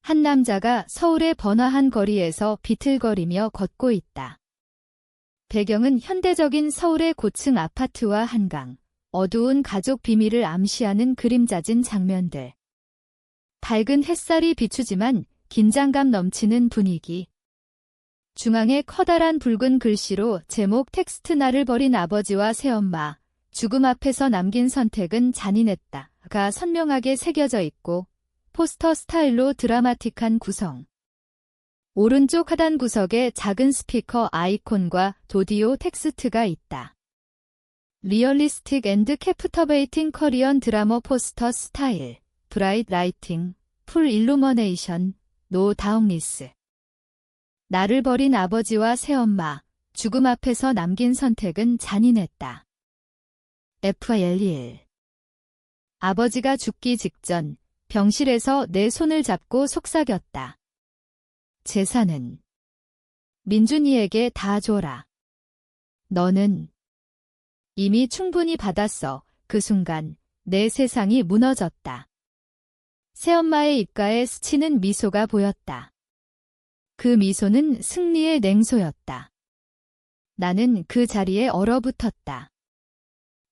한 남자가 서울의 번화한 거리에서 비틀거리며 걷고 있다. 배경은 현대적인 서울의 고층 아파트와 한강, 어두운 가족 비밀을 암시하는 그림자진 장면들. 밝은 햇살이 비추지만 긴장감 넘치는 분위기. 중앙에 커다란 붉은 글씨로 제목 텍스트 나를 버린 아버지와 새엄마, 죽음 앞에서 남긴 선택은 잔인했다가 선명하게 새겨져 있고 포스터 스타일로 드라마틱한 구성. 오른쪽 하단 구석에 작은 스피커 아이콘과 도디오 텍스트가 있다. 리얼리스틱 앤드 캡터베이팅 커리언 드라마 포스터 스타일, 브라이트 라이팅, 풀 일루머네이션, 노 다운리스. 나를 버린 아버지와 새엄마, 죽음 앞에서 남긴 선택은 잔인했다. FL1 아버지가 죽기 직전 병실에서 내 손을 잡고 속삭였다. 재산은 민준이에게 다 줘라. 너는 이미 충분히 받았어. 그 순간 내 세상이 무너졌다. 새엄마의 입가에 스치는 미소가 보였다. 그 미소는 승리의 냉소였다. 나는 그 자리에 얼어붙었다.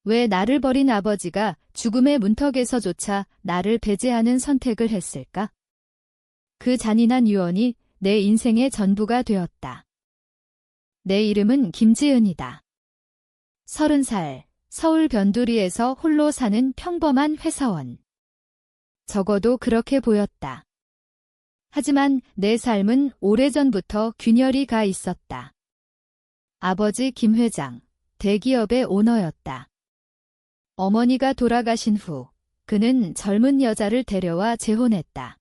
왜 나를 버린 아버지가 죽음의 문턱에서조차 나를 배제하는 선택을 했을까? 그 잔인한 유언이 내 인생의 전부가 되었다. 내 이름은 김지은이다. 30살, 서울 변두리에서 홀로 사는 평범한 회사원. 적어도 그렇게 보였다. 하지만 내 삶은 오래전부터 균열이 가 있었다. 아버지 김 회장, 대기업의 오너였다. 어머니가 돌아가신 후 그는 젊은 여자를 데려와 재혼했다.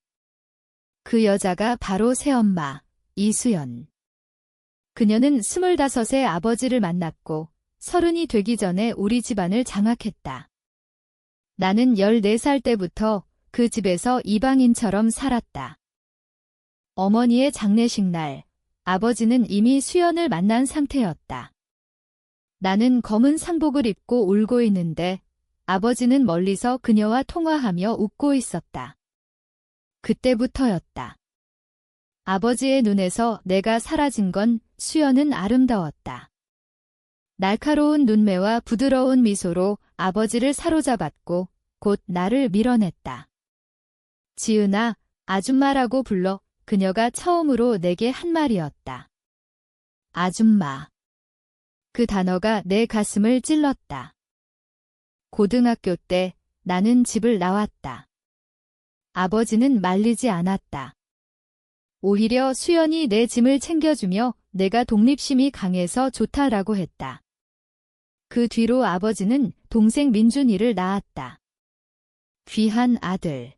그 여자가 바로 새엄마, 이수연. 그녀는 25세 아버지를 만났고 30이 되기 전에 우리 집안을 장악했다. 나는 14살 때부터 그 집에서 이방인처럼 살았다. 어머니의 장례식 날, 아버지는 이미 수연을 만난 상태였다. 나는 검은 상복을 입고 울고 있는데 아버지는 멀리서 그녀와 통화하며 웃고 있었다. 그때부터였다. 아버지의 눈에서 내가 사라진 건 수연은 아름다웠다. 날카로운 눈매와 부드러운 미소로 아버지를 사로잡았고 곧 나를 밀어냈다. 지은아, 아줌마라고 불러. 그녀가 처음으로 내게 한 말이었다. 아줌마. 그 단어가 내 가슴을 찔렀다. 고등학교 때 나는 집을 나왔다. 아버지는 말리지 않았다. 오히려 수연이 내 짐을 챙겨주며 내가 독립심이 강해서 좋다라고 했다. 그 뒤로 아버지는 동생 민준이를 낳았다. 귀한 아들.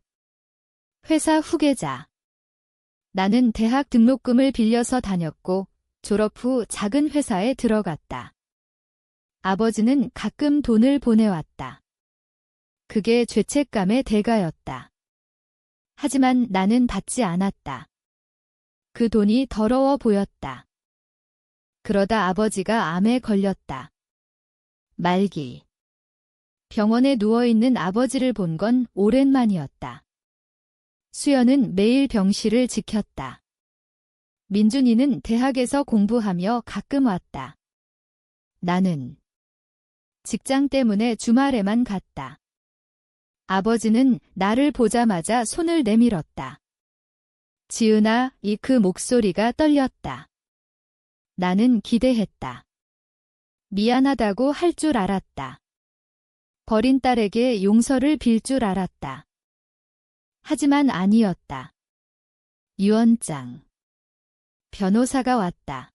회사 후계자. 나는 대학 등록금을 빌려서 다녔고 졸업 후 작은 회사에 들어갔다. 아버지는 가끔 돈을 보내왔다. 그게 죄책감의 대가였다. 하지만 나는 받지 않았다. 그 돈이 더러워 보였다. 그러다 아버지가 암에 걸렸다. 말기. 병원에 누워있는 아버지를 본 건 오랜만이었다. 수연은 매일 병실을 지켰다. 민준이는 대학에서 공부하며 가끔 왔다. 나는 직장 때문에 주말에만 갔다. 아버지는 나를 보자마자 손을 내밀었다. 지은아, 그 목소리가 떨렸다. 나는 기대했다. 미안하다고 할 줄 알았다. 버린 딸에게 용서를 빌 줄 알았다. 하지만 아니었다. 유언장. 변호사가 왔다.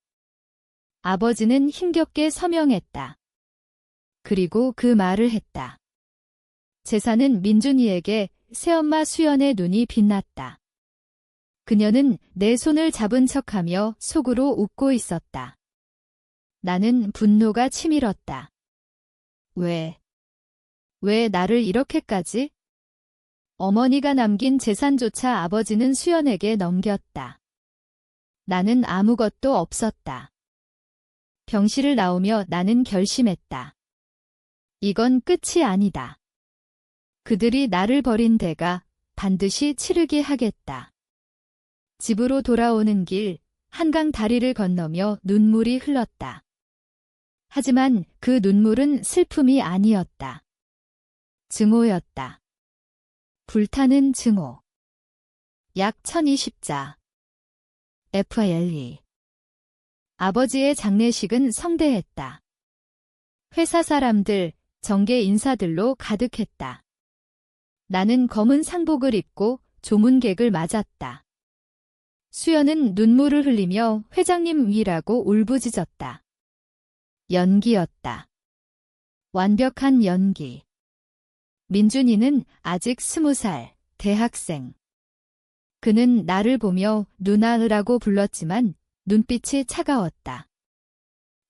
아버지는 힘겹게 서명했다. 그리고 그 말을 했다. 재산은 민준이에게. 새엄마 수연의 눈이 빛났다. 그녀는 내 손을 잡은 척하며 속으로 웃고 있었다. 나는 분노가 치밀었다. 왜 나를 이렇게까지? 어머니가 남긴 재산조차 아버지는 수연에게 넘겼다. 나는 아무것도 없었다. 병실을 나오며 나는 결심했다. 이건 끝이 아니다. 그들이 나를 버린 대가 반드시 치르게 하겠다. 집으로 돌아오는 길, 한강 다리를 건너며 눈물이 흘렀다. 하지만 그 눈물은 슬픔이 아니었다. 증오였다. 불타는 증오. 약 1020자. FLE. 아버지의 장례식은 성대했다. 회사 사람들, 정계 인사들로 가득했다. 나는 검은 상복을 입고 조문객을 맞았다. 수연은 눈물을 흘리며 회장님 위라고 울부짖었다. 연기였다. 완벽한 연기. 민준이는 아직 20살, 대학생. 그는 나를 보며 누나으라고 불렀지만 눈빛이 차가웠다.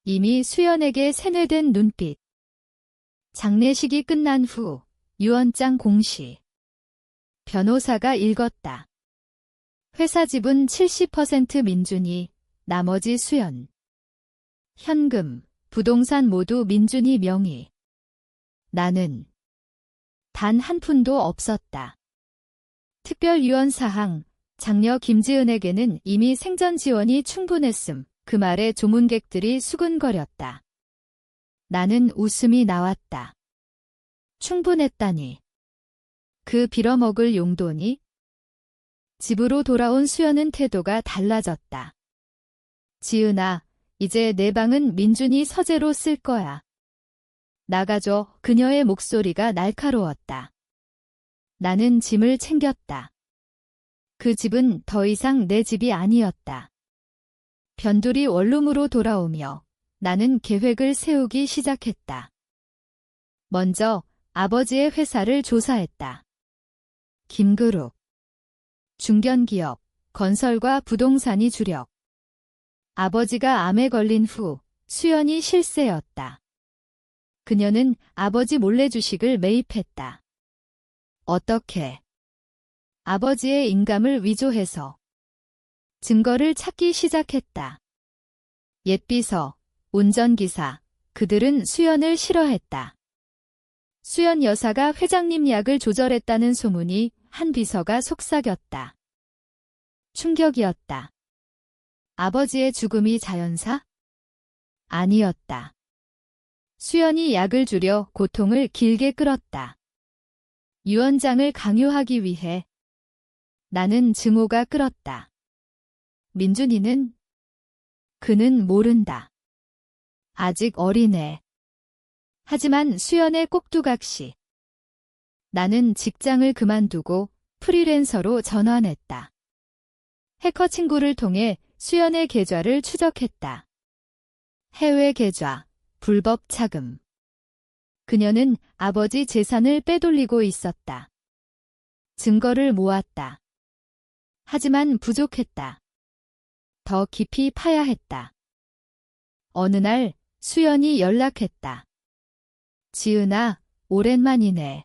이미 수연에게 세뇌된 눈빛. 장례식이 끝난 후 유언장 공시. 변호사가 읽었다. 회사 지분 70% 민준이, 나머지 수연. 현금, 부동산 모두 민준이 명의. 나는 단 한 푼도 없었다. 특별유언사항, 장녀 김지은에게는 이미 생전 지원이 충분했음. 그 말에 조문객들이 수근거렸다. 나는 웃음이 나왔다. 충분했다니. 그 빌어먹을 용도니? 집으로 돌아온 수연은 태도가 달라졌다. 지은아, 이제 내 방은 민준이 서재로 쓸 거야. 나가줘. 그녀의 목소리가 날카로웠다. 나는 짐을 챙겼다. 그 집은 더 이상 내 집이 아니었다. 변두리 원룸으로 돌아오며 나는 계획을 세우기 시작했다. 먼저 아버지의 회사를 조사했다. 김그룹. 중견기업, 건설과 부동산이 주력. 아버지가 암에 걸린 후 수연이 실세였다. 그녀는 아버지 몰래 주식을 매입했다. 어떻게? 아버지의 인감을 위조해서. 증거를 찾기 시작했다. 옛비서, 운전기사, 그들은 수연을 싫어했다. 수연 여사가 회장님 약을 조절했다는 소문이 한 비서가 속삭였다. 충격이었다. 아버지의 죽음이 자연사? 아니었다. 수연이 약을 줄여 고통을 길게 끌었다. 유언장을 강요하기 위해. 나는 증오가 끌었다. 민준이는? 그는 모른다. 아직 어리네. 하지만 수연의 꼭두각시. 나는 직장을 그만두고 프리랜서로 전환했다. 해커 친구를 통해 수연의 계좌를 추적했다. 해외 계좌, 불법 차금. 그녀는 아버지 재산을 빼돌리고 있었다. 증거를 모았다. 하지만 부족했다. 더 깊이 파야 했다. 어느 날 수연이 연락했다. 지은아, 오랜만이네.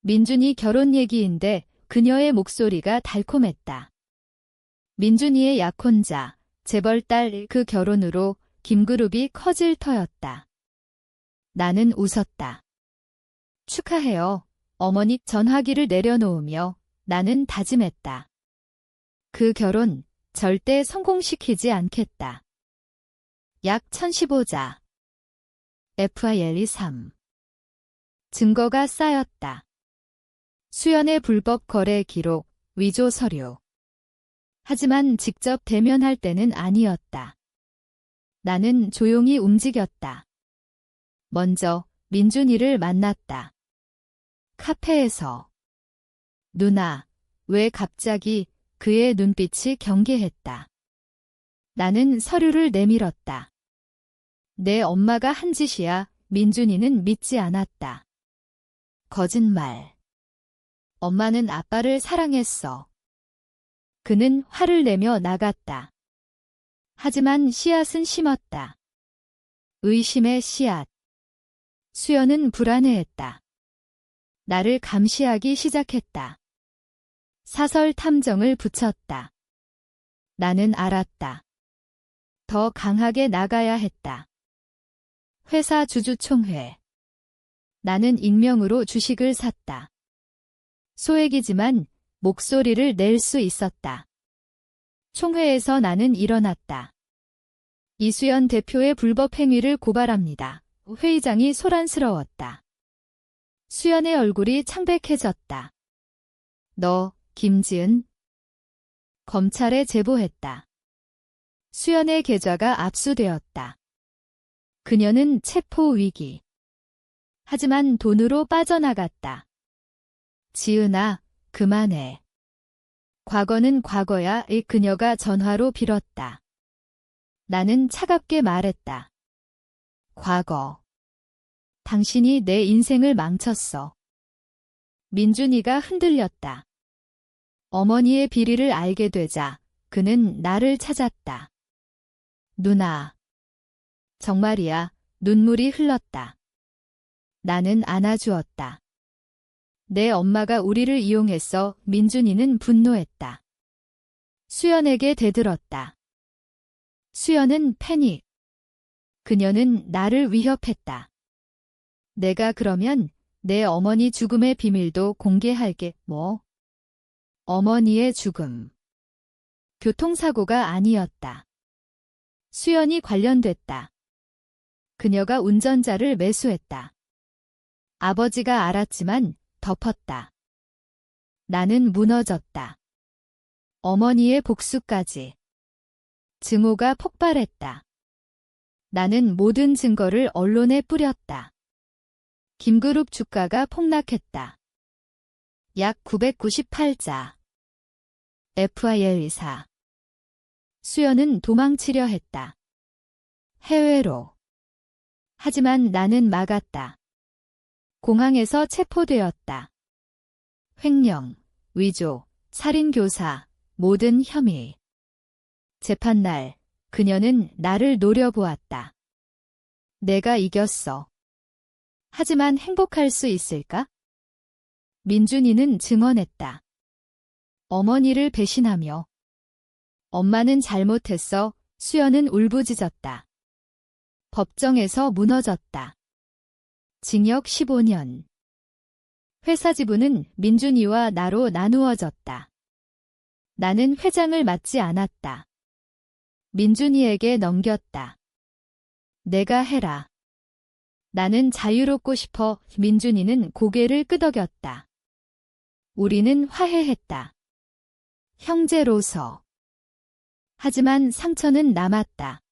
민준이 결혼 얘기인데 그녀의 목소리가 달콤했다. 민준이의 약혼자, 재벌딸 그 결혼으로 김그룹이 커질 터였다. 나는 웃었다. 축하해요. 어머니 전화기를 내려놓으며 나는 다짐했다. 그 결혼 절대 성공시키지 않겠다. 약 1015자. FILE 3. 증거가 쌓였다. 수연의 불법 거래 기록, 위조 서류. 하지만 직접 대면할 때는 아니었다. 나는 조용히 움직였다. 먼저 민준이를 만났다. 카페에서. 누나, 왜 갑자기? 그의 눈빛이 경계했다. 나는 서류를 내밀었다. 내 엄마가 한 짓이야. 민준이는 믿지 않았다. 거짓말. 엄마는 아빠를 사랑했어. 그는 화를 내며 나갔다. 하지만 씨앗은 심었다. 의심의 씨앗. 수연은 불안해했다. 나를 감시하기 시작했다. 사설 탐정을 붙였다. 나는 알았다. 더 강하게 나가야 했다. 회사 주주총회. 나는 익명으로 주식을 샀다. 소액이지만 목소리를 낼 수 있었다. 총회에서 나는 일어났다. 이수연 대표의 불법 행위를 고발합니다. 회의장이 소란스러웠다. 수연의 얼굴이 창백해졌다. 너, 김지은. 검찰에 제보했다. 수연의 계좌가 압수되었다. 그녀는 체포 위기. 하지만 돈으로 빠져나갔다. 지은아, 그만해. 과거는 과거야. 그녀가 전화로 빌었다. 나는 차갑게 말했다. 과거. 당신이 내 인생을 망쳤어. 민준이가 흔들렸다. 어머니의 비리를 알게 되자 그는 나를 찾았다. 누나. 정말이야. 눈물이 흘렀다. 나는 안아주었다. 내 엄마가 우리를 이용했어. 민준이는 분노했다. 수연에게 대들었다. 수연은 패닉. 그녀는 나를 위협했다. 내가 그러면 내 어머니 죽음의 비밀도 공개할게. 뭐? 어머니의 죽음. 교통사고가 아니었다. 수연이 관련됐다. 그녀가 운전자를 매수했다. 아버지가 알았지만 덮었다. 나는 무너졌다. 어머니의 복수까지. 증오가 폭발했다. 나는 모든 증거를 언론에 뿌렸다. 김그룹 주가가 폭락했다. 약 998자. FIL24. 수연은 도망치려 했다. 해외로. 하지만 나는 막았다. 공항에서 체포되었다. 횡령, 위조, 살인교사, 모든 혐의. 재판날, 그녀는 나를 노려보았다. 내가 이겼어. 하지만 행복할 수 있을까? 민준이는 증언했다. 어머니를 배신하며. 엄마는 잘못했어. 수연은 울부짖었다. 법정에서 무너졌다. 징역 15년. 회사 지분은 민준이와 나로 나누어졌다. 나는 회장을 맡지 않았다. 민준이에게 넘겼다. 내가 해라. 나는 자유롭고 싶어. 민준이는 고개를 끄덕였다. 우리는 화해했다. 형제로서. 하지만 상처는 남았다.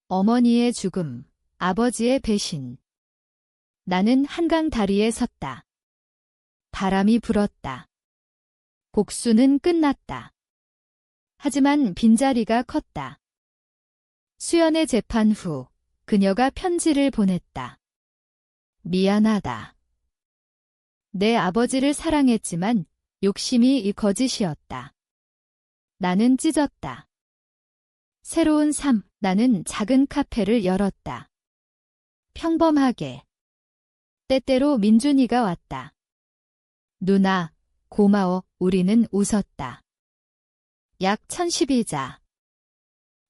어머니의 죽음, 아버지의 배신. 나는 한강 다리에 섰다. 바람이 불었다. 복수는 끝났다. 하지만 빈자리가 컸다. 수연의 재판 후 그녀가 편지를 보냈다. 미안하다. 내 아버지를 사랑했지만 욕심이 거짓이었다. 나는 찢었다. 새로운 삶, 나는 작은 카페를 열었다. 평범하게. 때때로 민준이가 왔다. 누나, 고마워. 우리는 웃었다. 약 1012자.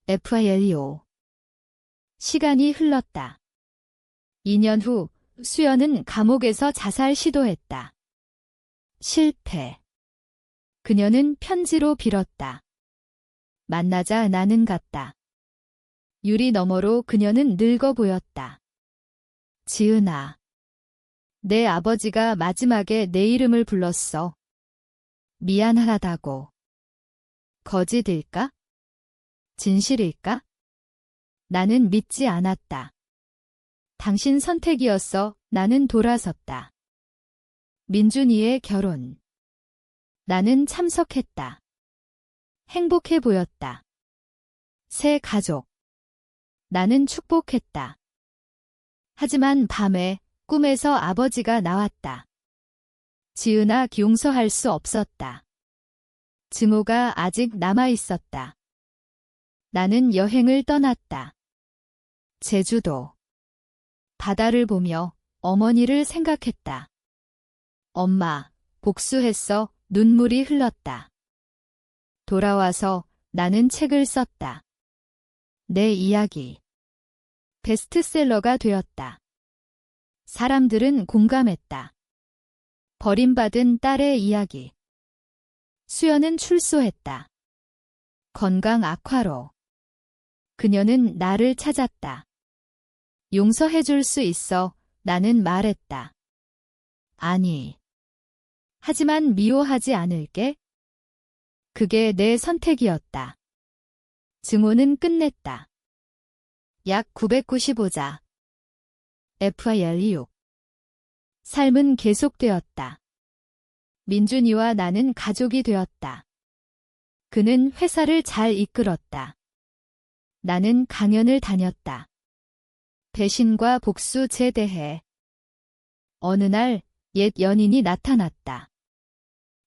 FIL25. 시간이 흘렀다. 2년 후 수연은 감옥에서 자살 시도했다. 실패. 그녀는 편지로 빌었다. 만나자 나는 갔다. 유리 너머로 그녀는 늙어 보였다. 지은아. 내 아버지가 마지막에 내 이름을 불렀어. 미안하다고. 거짓일까? 진실일까? 나는 믿지 않았다. 당신 선택이었어. 나는 돌아섰다. 민준이의 결혼. 나는 참석했다. 행복해 보였다. 새 가족. 나는 축복했다. 하지만 밤에 꿈에서 아버지가 나왔다. 지은아, 용서할 수 없었다. 증오가 아직 남아있었다. 나는 여행을 떠났다. 제주도. 바다를 보며 어머니를 생각했다. 엄마, 복수했어. 눈물이 흘렀다. 돌아와서 나는 책을 썼다. 내 이야기. 베스트셀러가 되었다. 사람들은 공감했다. 버림받은 딸의 이야기. 수연은 출소했다. 건강 악화로. 그녀는 나를 찾았다. 용서해 줄 수 있어. 나는 말했다. 아니. 하지만 미워하지 않을게. 그게 내 선택이었다. 증오는 끝냈다. 약 995자. FIL6. 삶은 계속되었다. 민준이와 나는 가족이 되었다. 그는 회사를 잘 이끌었다. 나는 강연을 다녔다. 배신과 복수 제대해. 어느 날 옛 연인이 나타났다.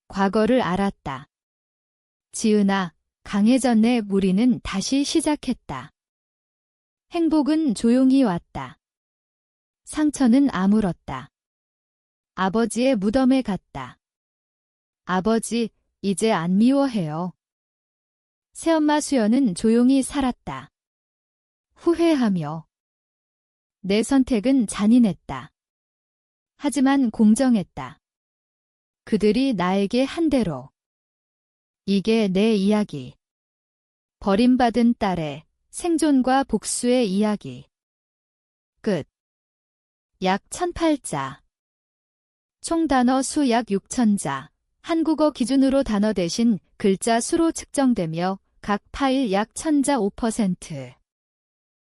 과거를 알았다. 지은아, 강해졌네. 우리는 다시 시작했다. 행복은 조용히 왔다. 상처는 아물었다. 아버지의 무덤에 갔다. 아버지, 이제 안 미워해요. 새엄마 수연은 조용히 살았다. 후회하며. 내 선택은 잔인했다. 하지만 공정했다. 그들이 나에게 한 대로. 이게 내 이야기. 버림받은 딸의 생존과 복수의 이야기. 끝. 약 1008자. 총 단어 수 약 6000자. 한국어 기준으로 단어 대신 글자 수로 측정되며 각 파일 약 1000자 5%.